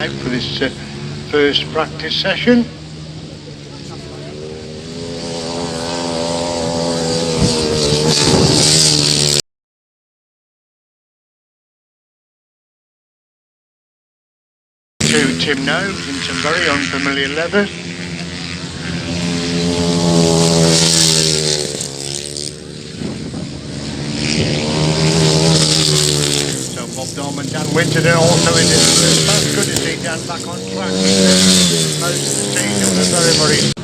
For this first practice session. To Tim now in some very unfamiliar leather. So Bob Dom and Dan Winter also in this first pass. Good to see Dan back on track. Most of the season was very